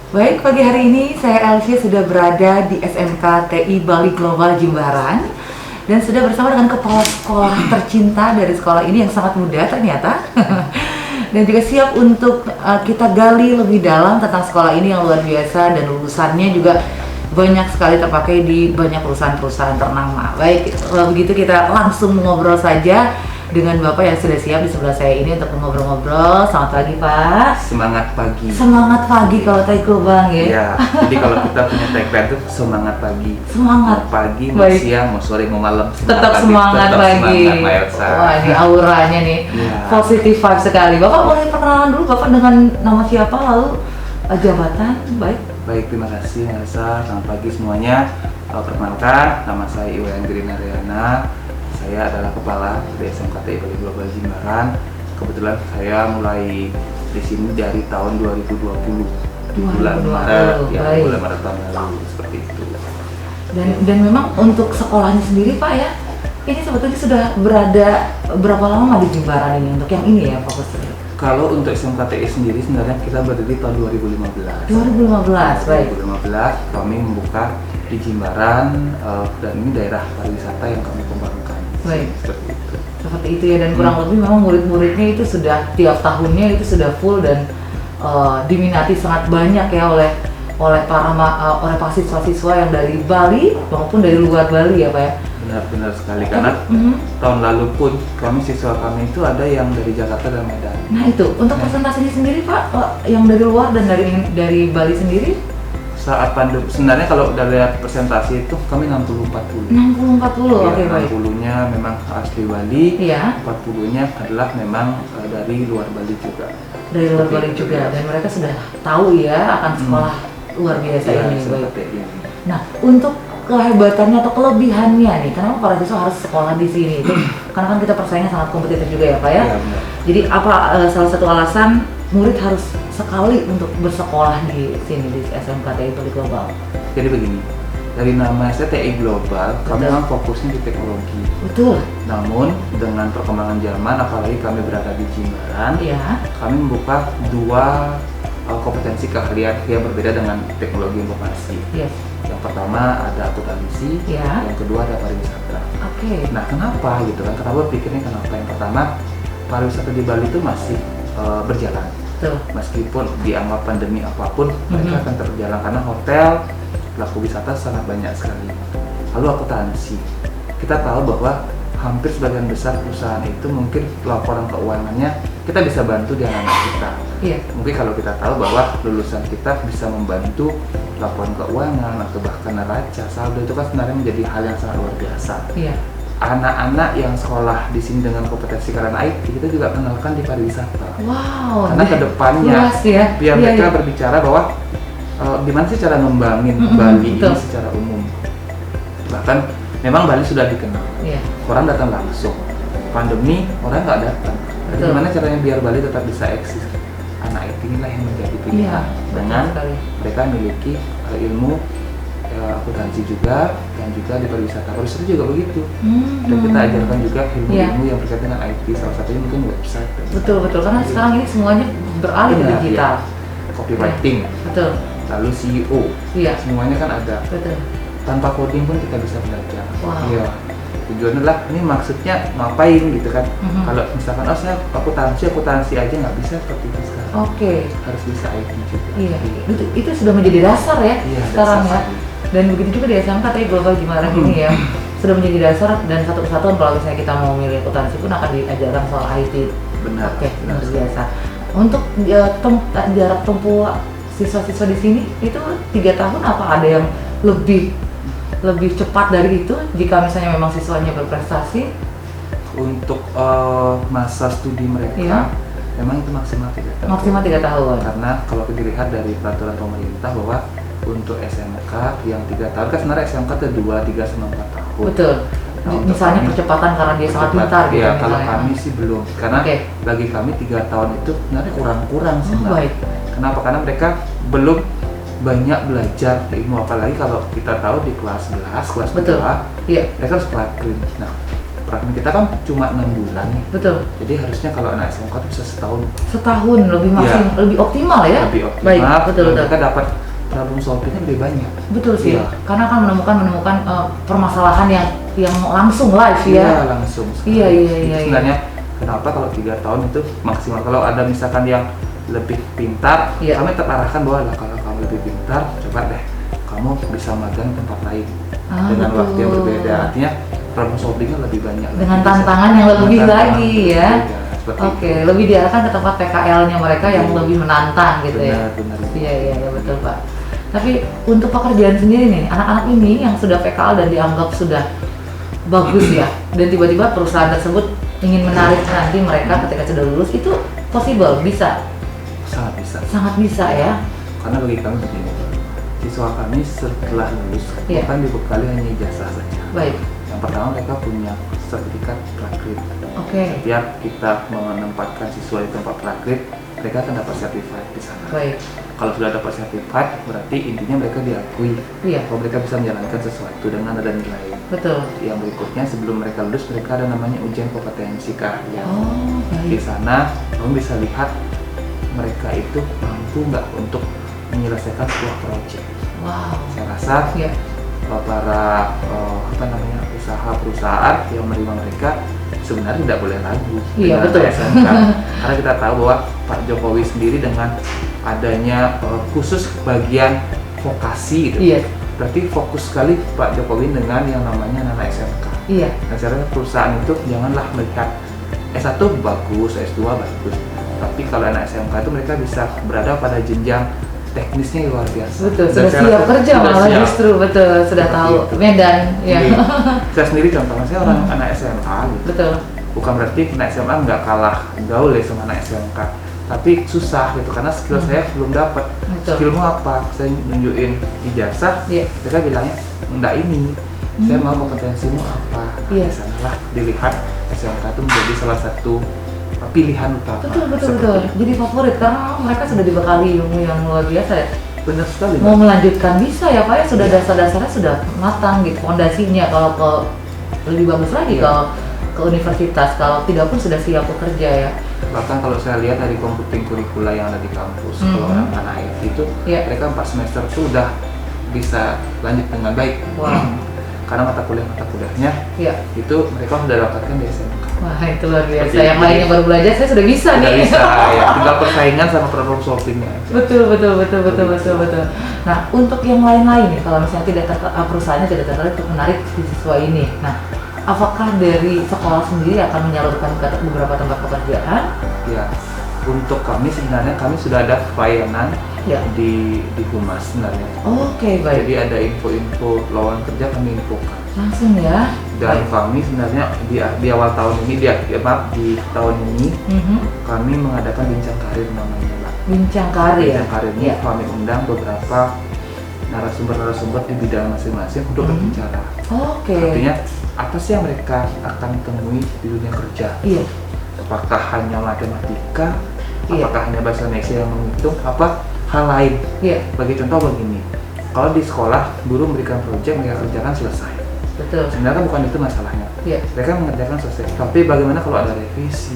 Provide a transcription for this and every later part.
Baik, pagi hari ini saya Elsie sudah berada di SMK TI Bali Global Jimbaran dan sudah bersama dengan kepala sekolah tercinta dari sekolah ini yang sangat muda ternyata dan juga siap untuk kita gali lebih dalam tentang sekolah ini yang luar biasa dan lulusannya juga banyak sekali terpakai di banyak perusahaan-perusahaan ternama. Baik, kalau begitu kita langsung ngobrol saja dengan Bapak yang sudah siap di sebelah saya ini untuk ngobrol-ngobrol. Selamat pagi, Pak. Semangat pagi. Semangat pagi kalau Taiko Bang ya. Iya, jadi kalau kita punya tagline tuh semangat pagi. Semangat Mau pagi, mau baik. siang, mau sore, mau malam. Tetap semangat pagi. Semangat, Mbak Elsa. Wah, ini auranya nih Iya. positif vibe sekali. Bapak boleh perkenalan dulu Bapak dengan nama siapa lalu jabatan? Baik. Baik, terima kasih Mbak Elsa. Selamat pagi semuanya. Perkenalkan, nama saya Iwan Grina Riana. Saya adalah kepala di SMK TI Bali Global Jimbaran. Kebetulan saya mulai di sini dari tahun 2020. Di bulan Maret, ya, baik. bulan Maret tahun lalu seperti itu. Dan memang untuk sekolahnya sendiri Pak ya, ini sebetulnya sudah berada berapa lama di Jimbaran ini untuk yang ini ya fokusnya? Kalau untuk SMK TI sendiri sebenarnya kita berdiri tahun 2015. 2015, baik. 2015 kami membuka di Jimbaran dan ini daerah pariwisata yang kami kembangkan. Baik. Seperti itu. Seperti itu ya, dan kurang lebih memang murid-muridnya itu sudah tiap tahunnya itu sudah full dan diminati sangat banyak ya oleh para siswa-siswa yang dari Bali maupun dari luar Bali ya Pak ya. Benar-benar sekali karena tahun lalu pun siswa kami itu ada yang dari Jakarta dan Medan. Nah itu untuk presentasinya sendiri Pak, yang dari luar dan dari Bali sendiri? Saat pandemi sebenarnya kalau dari presentasi itu kami 60-40. 60-40, oke baik. 60-nya memang asli Bali, Iya. 40-nya adalah memang dari luar Bali juga. Dari luar Bali juga, dan mereka sudah tahu ya akan sekolah luar biasa Iya, ini. Baik. seperti ini. Nah untuk kehebatannya atau kelebihannya nih, kenapa para siswa harus sekolah di sini? Itu karena kan kita persaingan sangat kompetitif juga ya Pak ya. Iya, benar. Jadi apa salah satu alasan murid harus sekali untuk bersekolah di sini di SMK TI Bali Global? Jadi begini, dari nama saya TI Global, kami Betul. memang fokusnya di teknologi. Betul. Namun dengan perkembangan zaman, apalagi kami berada di Jimbaran, Iya. kami membuka dua kompetensi keahlian yang berbeda dengan teknologi informasi. Yes. Yang pertama ada akuntansi, Iya. yang kedua ada pariwisata. Oke. Nah, kenapa gitu kan? Kenapa pikirnya kenapa? Yang pertama, pariwisata di Bali itu masih berjalan. Betul. Meskipun dianggap pandemi apapun, mereka akan terjalan karena hotel, pelaku wisata sangat banyak sekali. Lalu akuntansi, kita tahu bahwa hampir sebagian besar perusahaan itu mungkin laporan keuangannya kita bisa bantu di anak-anak kita. Iya. Mungkin kalau kita tahu bahwa lulusan kita bisa membantu laporan keuangan atau bahkan neraca, saldo itu kan sebenarnya menjadi hal yang sangat luar biasa. Iya. Anak-anak yang sekolah di sini dengan kompetensi karena IT kita juga kenalkan di pariwisata. Wow. Karena kedepannya luas ya. biar Iya, mereka iya. berbicara bahwa gimana sih cara ngembangin Bali ini betul. secara umum. Bahkan memang Bali sudah dikenal, Iya. orang datang langsung. Pandemi orang nggak datang. Tapi Betul. gimana caranya biar Bali tetap bisa eksis? Anak IT inilah yang menjadi pilihan dengan betul sekali. mereka memiliki ilmu akuntansi juga dan juga di pariwisata. Pariwisata juga begitu. Dan kita ajarkan juga ilmu-ilmu yang berkaitan dengan IT, salah satunya mungkin website. Betul karena sekarang ini semuanya beralih ke Benar, digital. Copywriting, Betul. lalu CEO, Iya. semuanya kan ada. Betul. Tanpa coding pun kita bisa belajar. Wow. Iya. Tujuannya adalah ini maksudnya ngapain gitu kan? Kalau misalkan saya akuntansi aja nggak bisa seperti itu sekarang. Oke. Harus bisa IT juga. Iya. Itu sudah menjadi dasar ya Iya, sekarang dasar. ya. Dan begitu juga di SMK TI Global Jimbaran ini ya sudah menjadi dasar, dan satu kesatuan kalau misalnya kita mau milih akuntansi pun akan diajarkan soal IT. Benar. Oke, benar. luar biasa. Untuk jarak tempuh siswa-siswa di sini itu 3 tahun, apa ada yang lebih cepat dari itu jika misalnya memang siswanya berprestasi? Untuk masa studi mereka, Iya. memang itu maksimal 3 tahun. Maksimal 3 tahun. Karena kalau dilihat dari peraturan pemerintah bahwa untuk SMK yang 3 tahun kan sebenarnya SMK itu 2, 3 sama 4 tahun. Betul. Nah, untuk Misalnya kami, percepatan karena dia sangat pintar gitu. ya, kalau misalnya. kami sih belum, karena Oke. bagi kami 3 tahun itu sebenarnya kurang Oh, sebenarnya. baik. Kenapa? Karena mereka belum banyak belajar ilmu, apalagi kalau kita tahu di kelas 11, kelas Betul. 2, Iya. mereka harus praktik. Nah, praktek kita kan cuma 6 bulan nih. Betul. Jadi harusnya kalau anak SMK itu bisa setahun. Setahun lebih maksimal, lebih optimal ya. Lebih optimal. Baik, betul. Kita dapat problem solvingnya lebih banyak. Betul sih. Iya. Karena kan menemukan permasalahan yang langsung live ya. Iya, langsung. Iya. Sebenarnya kenapa kalau 3 tahun itu maksimal. Kalau ada misalkan yang lebih pintar, Iya. kami terarahkan bahwa kalau kamu lebih pintar, coba deh kamu bisa magang di tempat lain dengan betul. waktu yang berbeda. Artinya problem solvingnya lebih banyak. Dengan lebih tantangan yang lebih Dengan lagi tantangan ya. berbeda, seperti Oke, itu. lebih diarahkan ke tempat PKL-nya mereka yang Iya. lebih menantang gitu ya. Benar. Iya, betul Pak. Tapi untuk pekerjaan sendiri nih, anak-anak ini yang sudah PKL dan dianggap sudah bagus ya, dan tiba-tiba perusahaan tersebut ingin menarik nanti mereka ketika sudah lulus, itu possible, bisa? Sangat bisa. Sangat bisa ya. Karena bagi kami begini, siswa kami setelah lulus Iya. bukan dibekali hanya ijazah saja. Baik, Yang pertama mereka punya sertifikat prakrit. oke, Setiap kita menempatkan siswa di tempat prakrit, mereka akan dapat sertifikat di sana. baik, Kalau sudah dapat sertifikat, berarti intinya mereka diakui iya, bahwa mereka bisa menjalankan sesuatu dengan ada nilai. betul. Yang berikutnya, sebelum mereka lulus, mereka ada namanya ujian kompetensi keahlian. Oh, Di baik, sana, kamu bisa lihat mereka itu mampu nggak untuk menyelesaikan sebuah proyek. wow, Saya rasa iya, para perusahaan yang menerima mereka sebenarnya tidak boleh ragu Iya, dengan betul. SMK. Karena kita tahu bahwa Pak Jokowi sendiri dengan adanya khusus bagian vokasi gitu. iya, Berarti fokus sekali Pak Jokowi dengan yang namanya anak SMK. iya, Nah, secara perusahaan itu janganlah melihat S1 bagus, S2 bagus. Tapi kalau anak SMK itu mereka bisa berada pada jenjang teknisnya yang luar biasa. betul. Dan Sudah saya siap rasa kerja sudah malah siap. justru, betul, sudah Seperti tahu itu. medan, ya. Iya. Saya sendiri contohnya, saya orang anak SMA gitu. Betul, Bukan berarti anak SMA nggak kalah gaul ya sama anak SMK. Tapi susah gitu, karena skill saya belum dapat. Betul. Skillmu apa? Saya nunjukin ijazah, iya, mereka bilangnya enggak ini. Saya mau kompetensimu apa? Nah, Iya. di sanalah dilihat SMK itu menjadi salah satu pilihan utama. betul. Seperti Jadi favorit karena mereka sudah dibekali ilmu yang luar biasa ya. benar sekali. Mau Mbak. melanjutkan bisa ya Pak ya, sudah Iya. dasar-dasarnya sudah matang gitu, fondasinya. Kalau ke lebih bagus lagi Iya. kalau ke universitas, kalau tidak pun sudah siap bekerja ya. Bahkan kalau saya lihat dari computing kurikula yang ada di kampus, Mhm. kalau anak-anak IT itu Iya. mereka 4 semester itu udah bisa lanjut dengan baik. Wow. Karena mata kuliahnya Iya. itu mereka sudah dapatkan di SMK. Wah, itu luar biasa. Seperti Yang itu. lainnya baru belajar, saya sudah bisa Tidak nih. bisa ya, tinggal persaingan sama problem solvingnya aja. Betul. Nah, untuk yang lain-lain nih, kalau misalnya perusahaannya tidak tertarik untuk menarik si siswa ini. Nah, apakah dari sekolah sendiri akan menyalurkan ke beberapa tempat pekerjaan? Ya, untuk kami sebenarnya kami sudah ada pelayanan Ya. di Humas sebenarnya. Oke, baik. Jadi ada info-info lowongan kerja kami infokan. Langsung ya. Dan kami sebenarnya di awal tahun ini di tahun ini Mhm. kami mengadakan bincang karir namanya Mbak. Bincang karir. Bincang karir ini Ya. kami undang beberapa narasumber di bidang masing-masing untuk Mhm. berbicara. Oke. Artinya apa sih yang mereka akan temui di dunia kerja? Iya. Apakah hanya matematika? Iya. Apakah hanya bahasa Indonesia yang menghitung? Apa hal lain? Iya. Bagi contoh begini, kalau di sekolah guru memberikan proyek mereka kerjakan selesai. Betul. Sebenarnya bukan itu masalahnya. Iya. Mereka mengerjakan selesai. Tapi bagaimana kalau ada revisi?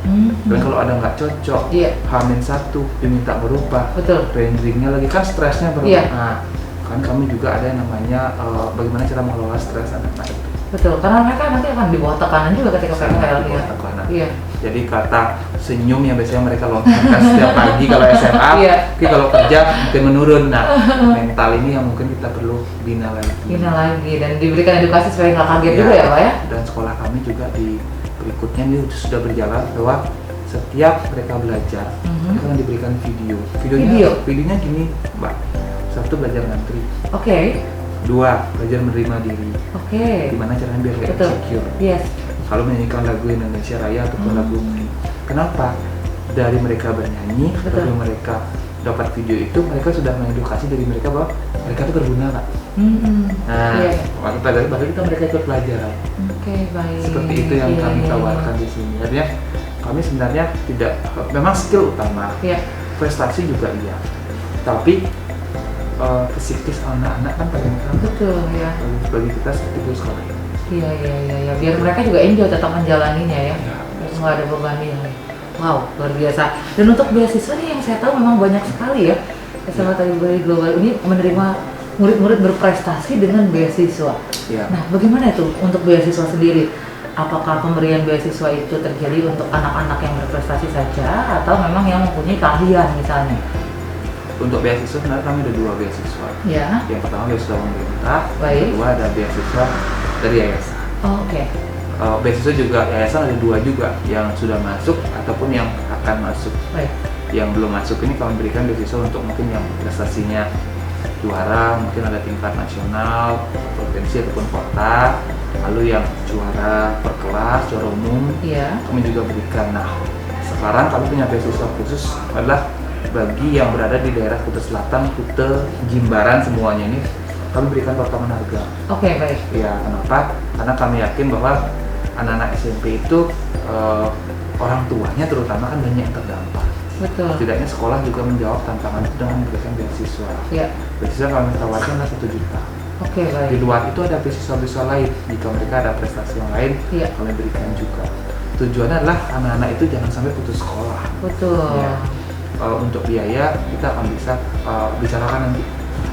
Dan Mhm. kalau ada nggak cocok, Iya. H-1 diminta berubah, Betul. renderingnya lagi kan stresnya berubah. Iya. Nah, kan kami juga ada yang namanya bagaimana cara mengelola stres anak-anak itu. Betul. Karena mereka nanti akan di bawah tekanan juga ketika Sangat PKL di ya. bawah tekanan. Iya. Jadi kata senyum yang biasanya mereka lontarkan setiap pagi kalau SMA, Iya. tapi kalau kerja mungkin menurun. Nah, mental ini yang mungkin kita perlu bina lagi. Bina lagi dan diberikan edukasi supaya nggak kaget Ya, juga ya Pak ya. Dan sekolah kami juga di berikutnya ini sudah berjalan bahwa setiap mereka belajar, Mhm. mereka akan diberikan video. Video? Videonya gini, Mbak. Satu, belajar ngantri. Oke. Dua, belajar menerima diri. Oke. Gimana caranya biar gak Betul. insecure. Yes. Kalau menyanyikan lagu Indonesia Raya ataupun lagu kenapa? Dari mereka bernyanyi, Betul. dari mereka dapat video itu, mereka sudah mengedukasi diri mereka bahwa mereka itu berguna, Pak. Nah, Iya. maka dari kita mereka ikut pelajaran. Oke, baik. Seperti itu yang Iya, kami iya, tawarkan di sini. Artinya kami sebenarnya tidak, memang skill utama, Iya. prestasi juga iya. Tapi psikis anak-anak kan paling utama Betul ya. bagi kita seperti itu sekolah. Iya. Biar mereka juga enjoy tetap menjalaninya ya. Ya, Terus nggak ada beban yang wow, luar biasa. Dan untuk beasiswa nih yang saya tahu memang banyak sekali ya. SMA TI Bali Global ini menerima murid-murid berprestasi dengan beasiswa. ya. Nah, bagaimana itu untuk beasiswa sendiri? Apakah pemberian beasiswa itu terjadi untuk anak-anak yang berprestasi saja atau memang yang mempunyai keahlian misalnya? Untuk beasiswa sebenarnya kami ada 2 beasiswa. Ya. Yang pertama beasiswa pemerintah, Baik. yang kedua ada beasiswa dari yayasan. Oh, oke. Beasiswa juga yayasan ada 2 juga, yang sudah masuk ataupun yang akan masuk. Baik. Yang belum masuk ini kami berikan beasiswa untuk mungkin yang prestasinya juara, mungkin ada tingkat nasional, provinsi ataupun kota. Lalu yang juara per kelas, juara umum, Iya. kami juga berikan. Nah, sekarang kami punya beasiswa khusus adalah bagi yang berada di daerah Kuta Selatan, Kuta, Jimbaran, semuanya ini kami berikan potongan harga. Oke, baik. Ya, kenapa? Karena kami yakin bahwa anak-anak SMP itu orang tuanya terutama kan banyak yang terdampak. Betul. Setidaknya sekolah juga menjawab tantangan itu dengan memberikan beasiswa. Ya. Beasiswa kami tawarkan adalah 1 juta. Oke, Di baik. luar itu ada beasiswa-beasiswa lain. Jika mereka ada prestasi yang lain, Iya. kami berikan juga. Tujuannya adalah anak-anak itu jangan sampai putus sekolah. Betul. Ya. Untuk biaya kita akan bisa bicarakan nanti.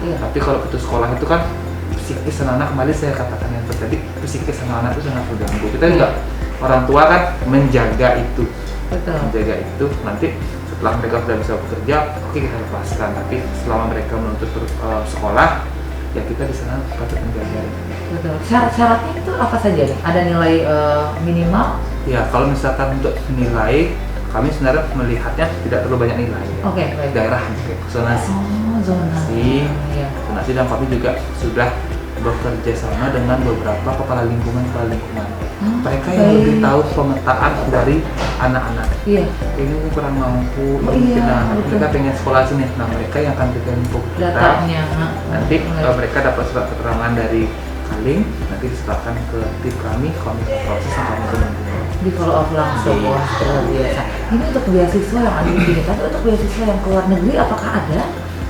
Iya. Tapi kalau putus sekolah itu kan psikis anak-anak, kembali saya katakan yang tadi, psikis anak-anak itu sangat terganggu. Kita juga orang tua kan menjaga itu, nanti setelah mereka sudah bisa bekerja, oke, kita lepaskan. Tapi selama mereka menuntut sekolah, ya kita di sana patut menjaga. Betul. Syarat-syaratnya itu apa saja nih? Ada nilai minimal? Ya, kalau misalkan untuk nilai, kami sebenarnya melihatnya tidak terlalu banyak nilai. Oke, baik. Daerah zonasi. Oh, zonasi. Iya. Zonasi, dan kami juga sudah bekerja sama dengan beberapa kepala lingkungan. Mereka yang baik. lebih tahu pemetaan dari anak-anak. Iya. Ini kurang mampu, Oh, mungkin iya, betul. mereka pengen sekolah sini. Nah, mereka yang akan berikan info ke kita. Datanya. Nanti Baik. mereka dapat surat keterangan dari Kaling, nanti diserahkan ke tim kami proses yang kami menunggu. Di follow up langsung. Iya. Wah, luar biasa. Ini untuk beasiswa yang ada di sini. Tapi untuk beasiswa yang ke luar negeri apakah ada?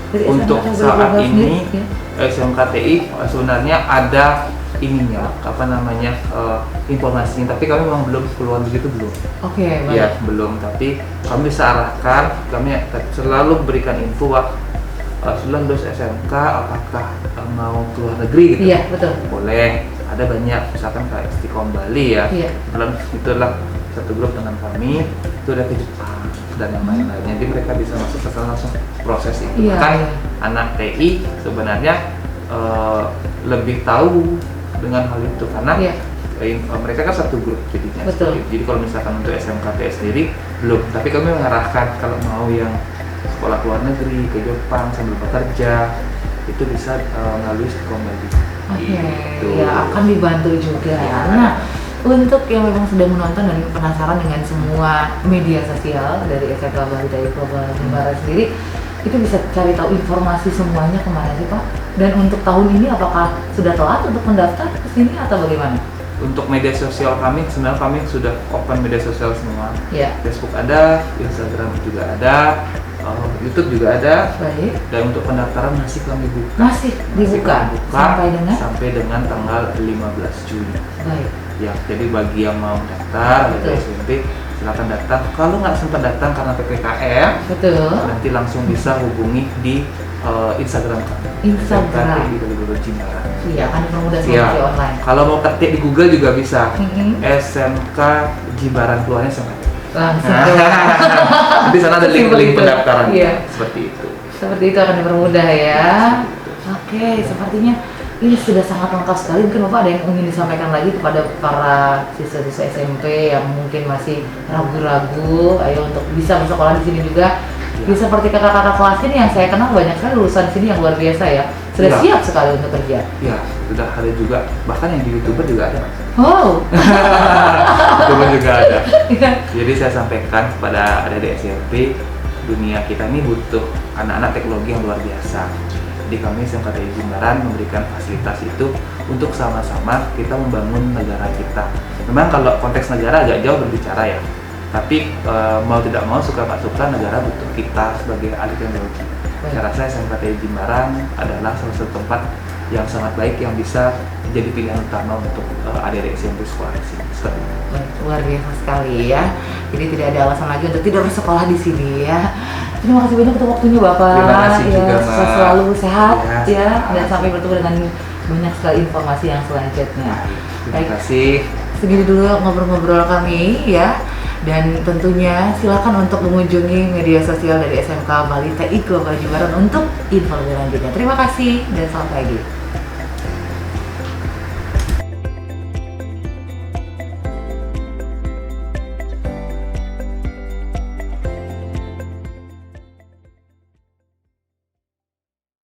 Dari Untuk SMK saat Global ini sendiri? Ya. SMKTI sebenarnya ada ininya, informasinya, tapi kami memang belum keluar begitu, belum. Oke, baik. Ya, belum, tapi kami bisa arahkan, kami selalu berikan info setelah lulus SMK apakah mau keluar negeri gitu. Iya, betul. Boleh, ada banyak, misalkan kayak Istiqom Bali ya. Iya. Dalam itu adalah satu grup dengan kami, itu ada ke Jepang dan yang lain-lainnya. Jadi mereka bisa masuk ke sana langsung proses itu. Iya, Kan iya. anak TI sebenarnya lebih tahu dengan hal itu karena Iya. mereka kan satu grup jadinya. Betul. Seperti itu. Jadi kalau misalkan untuk SMKTS sendiri belum, tapi kami mengarahkan kalau mau yang sekolah luar negeri ke Jepang sambil bekerja itu bisa melalui Istiqom Bali. Oke, Gitu. ya akan dibantu juga. Ya. Nah, untuk yang memang sudah menonton dan penasaran dengan semua media sosial dari SMK Bali TI Global Jimbaran sendiri, itu bisa cari tahu informasi semuanya kemana sih Pak? Dan untuk tahun ini apakah sudah telat untuk mendaftar ke sini atau bagaimana? Untuk media sosial kami, sebenarnya kami sudah open media sosial semua. Ya, Facebook ada, Instagram juga ada, YouTube juga ada. baik. Dan untuk pendaftaran masih kami buka. Masih dibuka Masih kami buka sampai dengan tanggal 15 Juli. baik. Ya, jadi bagi yang mau daftar Betul. dari SMP silakan datang. Kalau nggak sempat datang karena PPKM, Betul. nanti langsung bisa hubungi di Instagram kami. Instagram. SMK TI Bali Jimbaran. Iya, akan dipermudah Iya. semuanya online. Kalau mau ketik di Google juga bisa. Mhm. SMK Jimbaran, keluarnya SMK. Langsung. Di sana ada Simpel link gitu. pendaftaran. Iya. Seperti itu. Seperti itu akan dipermudah ya. Oke, sepertinya ini sudah sangat lengkap sekali. Mungkin Bapak ada yang ingin disampaikan lagi kepada para siswa-siswa SMP yang mungkin masih ragu-ragu, ayo untuk bisa bersekolah di sini juga. Ya. Bisa seperti kakak-kakak kelas ini yang saya kenal banyak sekali lulusan sini yang luar biasa ya. Sudah Ya. siap sekali untuk kerja. Ya, sudah ada juga. Bahkan yang di YouTuber juga ada. Wow. YouTuber juga ada. Jadi saya sampaikan kepada adik-adik SMP, dunia kita ini butuh anak-anak teknologi yang luar biasa. Jadi kami SMK TI Jimbaran memberikan fasilitas itu untuk sama-sama kita membangun negara kita. Memang kalau konteks negara agak jauh berbicara ya. Tapi mau tidak mau, suka tak suka, negara butuh kita sebagai ahli teknologi. Saya rasa SMK TI Jimbaran adalah salah satu tempat yang sangat baik yang bisa menjadi pilihan utama untuk adik-adik SMP sekolah di sini. Baik, luar biasa sekali ya. Jadi tidak ada alasan lagi untuk tidak bersekolah di sini ya. Terima kasih banyak untuk waktunya Bapak. Terima kasih ya, juga, Mbak. selalu sehat Ya, dan sampai bertemu dengan banyak sekali informasi yang selanjutnya. Terima kasih. Segini dulu ngobrol-ngobrol kami ya. Dan tentunya silakan untuk mengunjungi media sosial dari SMK Bali TI Global Jimbaran untuk info lebih lanjutnya. Terima kasih dan selamat pagi.